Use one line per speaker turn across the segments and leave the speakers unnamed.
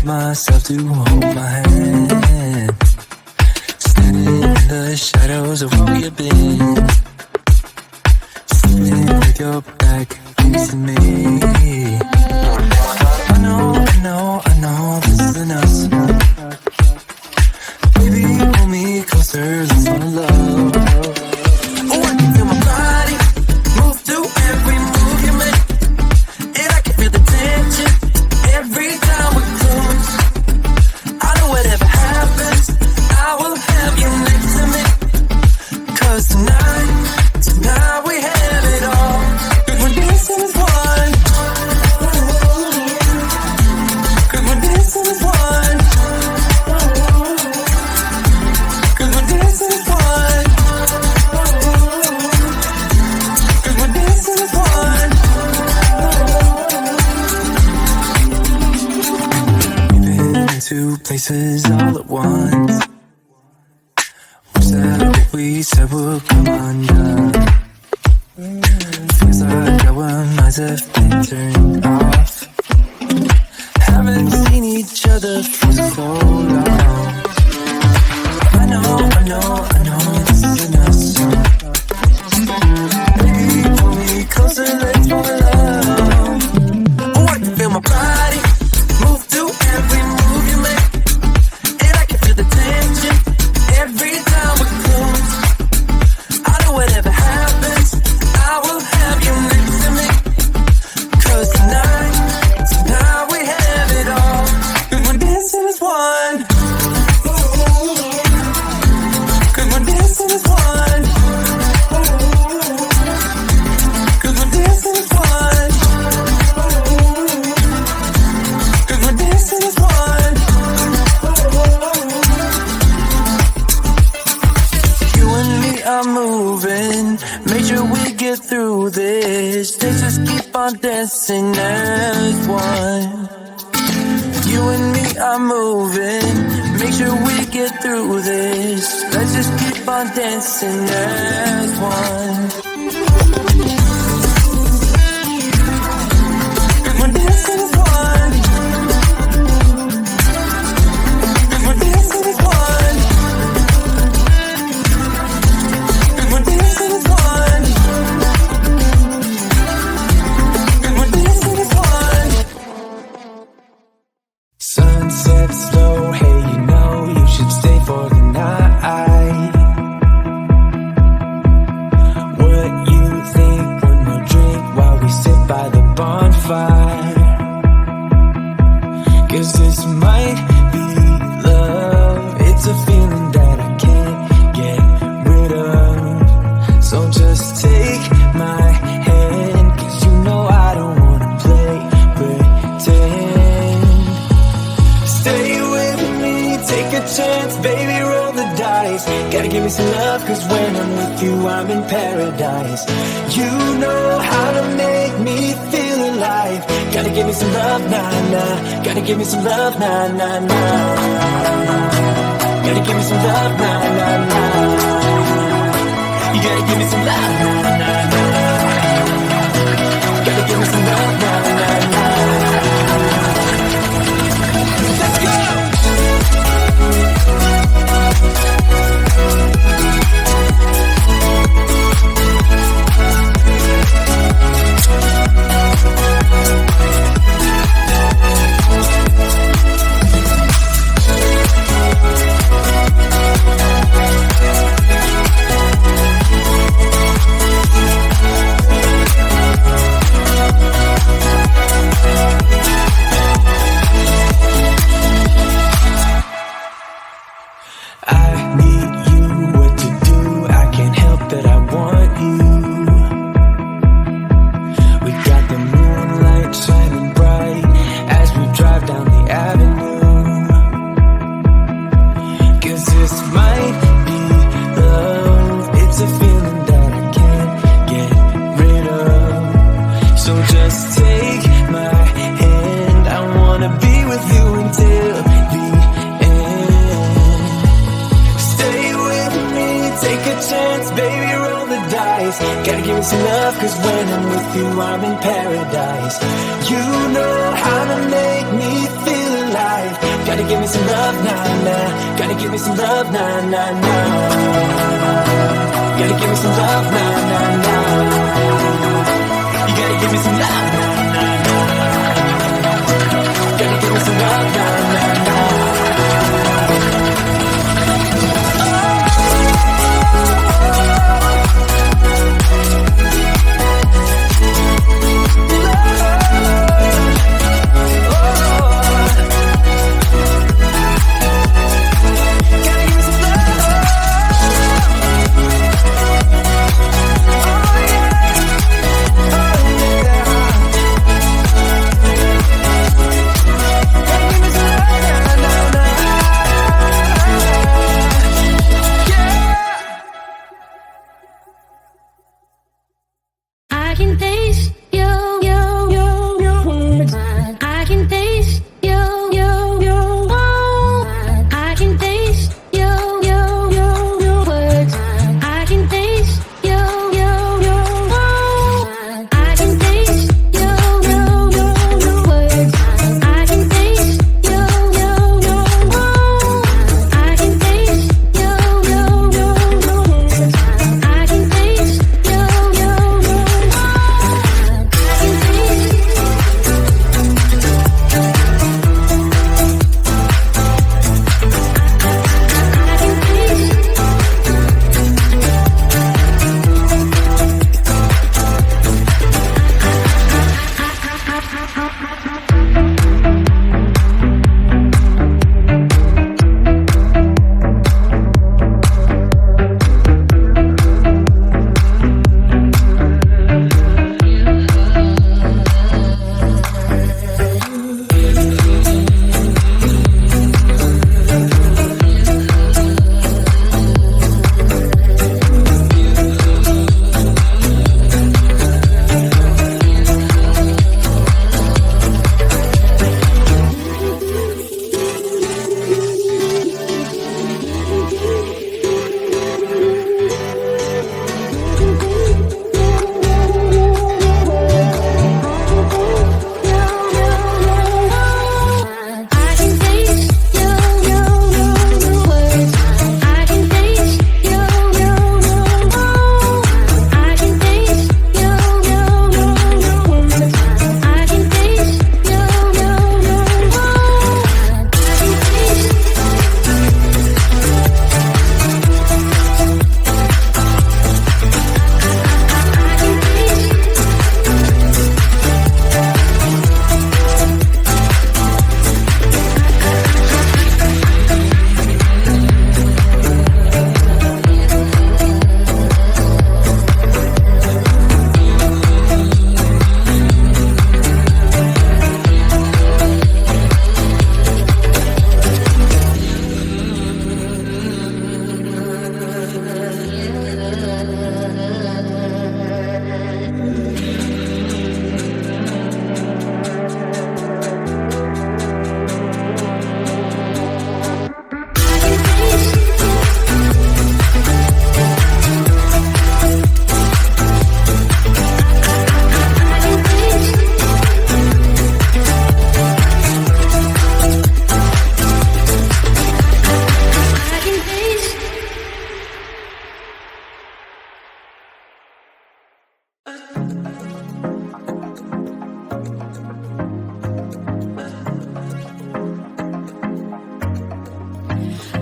myself to hold my hand, standing in the shadows of where you've been, sitting with your back facing me. I know this isn't us. Baby, pull me closer, let's fall in love. Oh, I can feel my body move through every move you make, and I can feel the tension every time we close. I know whatever happens, I will have you next to me. 'Cause tonight we have it all. 'Cause we're dancing as one. 'Cause we're dancing as one. 'Cause we're dancing as one. 'Cause we're dancing as one. We've been in two places all at once. Was that what we said would come undone? Feels like our minds have been turned off. Haven't seen each other for so long. I know this isn't us. Baby, pull me closer, let's fall in love. Oh, I can feel my body move through every move you make, and I can feel the tension every time we close. I know whatever happens, I will have you next to me. 'Cause tonight we have it all. 'Cause we're dancing as one. 'Cause we're dancing as one. 'Cause we're dancing as one. 'Cause we're dancing as one. You and me are moving, make sure we get through this. Let's just keep on dancing as one. You and me are moving, make sure we get through this. Let's just keep on dancing as one. 'Cause we're dancing as one. 'Cause we're dancing as one. 'Cause we're dancing as one. 'Cause we're dancing as one. Sunset slow, hey, you know you should stay for the night. What you think? One more drink while we sit by the bonfire. 'Cause this might be love. It's a feeling that I can't get rid of. So just take my hand, 'cause you know I don't wanna play pretend. Stay with me, take a chance, baby, roll the dice. Gotta give me some love, 'cause when I'm with you, I'm in paradise. You know how to make me feel alive. Gotta give me some love, nah, nah. Gotta give me some love, nah, nah, nah. Gotta give me some love, nah, nah, nah. You gotta give me some love, nah, nah, nah. Gotta give me some love, nah, nah, nah. Let's go! Gotta give me some love, 'cause when I'm with you, I'm in paradise. You know how to make me feel alive. me some love, nah, nah. Gotta give me some love, nah, nah, nah. Gotta give me some love, nah, nah, nah. You gotta give me some love, nah, nah, nah. Gotta give me some love, nah, nah, nah.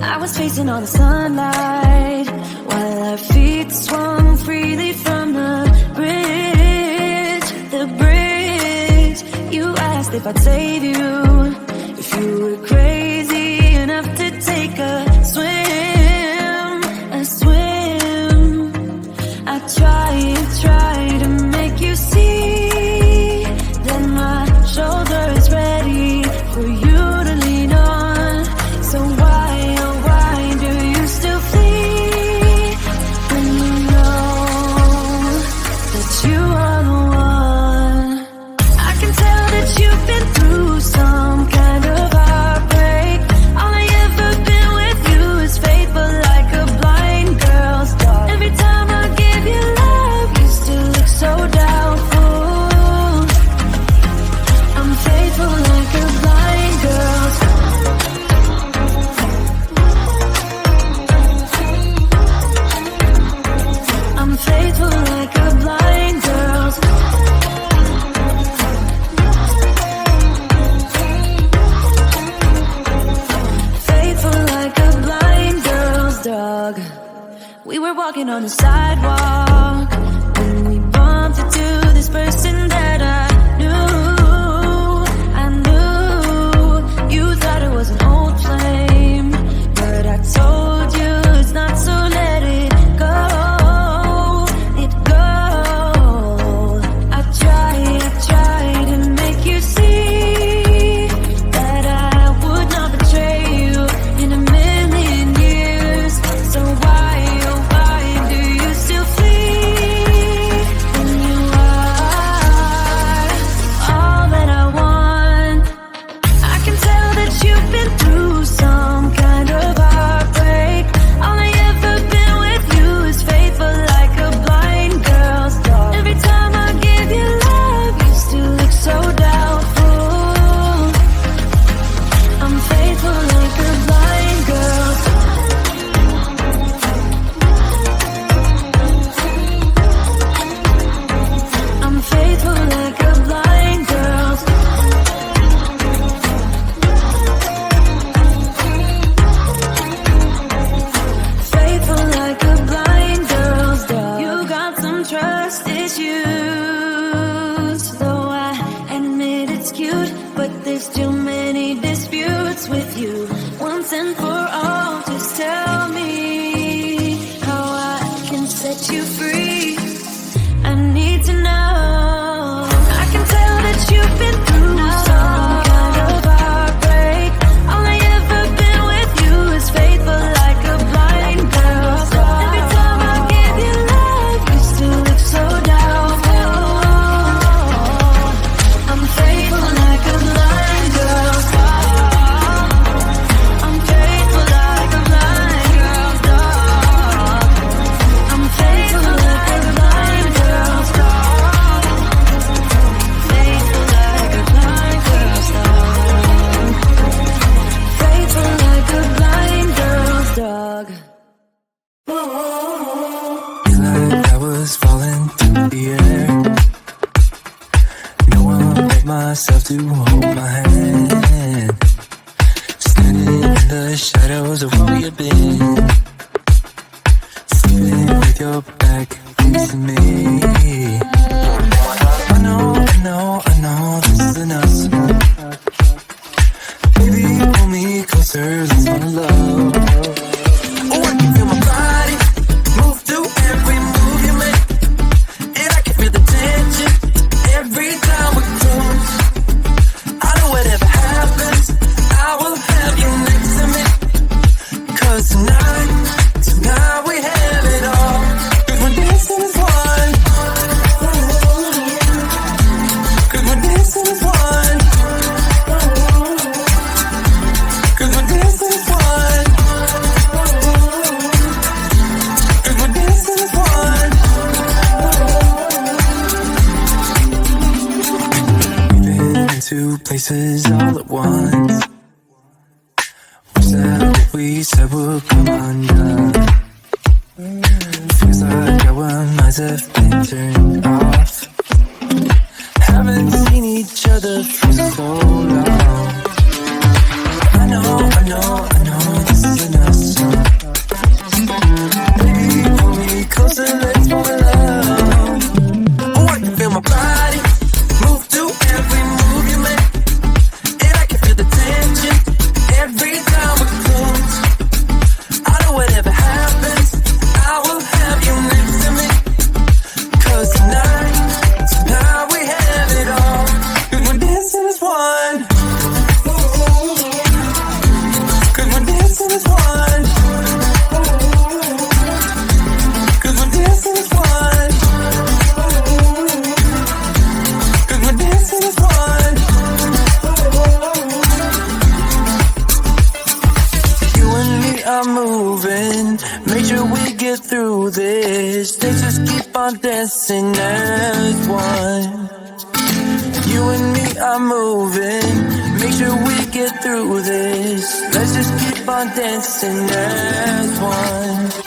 I was chasing all the sunlight while our feet swung freely from the bridge. The bridge. You asked if I'd save you, if you were crazy enough to take a swim, a swim. I tried to make you see that my shoulder is ready for you to lean on. So why, oh why do you still flee when you know that you are the one? I can tell that you've been through some We were walking on the sidewalk when we bumped into this person that I knew. You thought it was an old flame, but I told you it's not, so let it go. Let go. I tried to make you see that I would not betray you in a million years. So why, oh why do you still flee when you are all that I want? I can tell that you've been through some kind of heartbreak. All I ever been with you is faithful like a blind girl's dog. Every time I give you love, you still look so doubtful. I'm faithful like a blind girl's dog. I'm faithful like a blind girl's dog. Faithful like a blind girl's dog. You got some trust issues, though I admit it's cute, but there's too many disputes with you. Once and for all, just tell me how I can set you free. I need to know. I can tell that you've been through some kind of heartbreak. All I ever been with you is faithful like a blind girl's dog. Every time I give you love, you still look so doubtful. I'm faithful like a blind girl's dog. I'm faithful like a blind girl's dog. I'm faithful like a blind girl's dog. Faithful like a blind girl's dog. Faithful like a blind girl's dog.
Feel like I was falling through the air. No one but myself to hold my hand. Standing in the shadows of where we have been. Sleeping with your back facing me. I know this is enough. Baby, pull me closer, let's fall in love. Oh, I can feel my body move through every move you make, and I can feel the tension every time we close. I know whatever happens, I will have you next to me. 'Cause tonight we have it all. 'Cause we're dancing as one. 'Cause we're dancing as one. 'Cause we're dancing as one. 'Cause we're dancing as one. We've been into places all at once. Wish that what we said would come undone. Feels like our minds have been turned off. Haven't seen each other for so long. I know this is enough. Baby, pull me closer, let's fall in love. Oh, I can feel my body move through every move you make, and I can feel the tension every time we close. I know whatever happens, I will have you next to me. 'Cause tonight we have it all. 'Cause we're dancing as one. 'Cause we're dancing as one. 'Cause we're dancing as one. 'Cause we're dancing as one. You and me are moving, make sure we get through this. Let's just keep on dancing as one. You and me are moving, make sure we get through this. Let's just keep on dancing as one.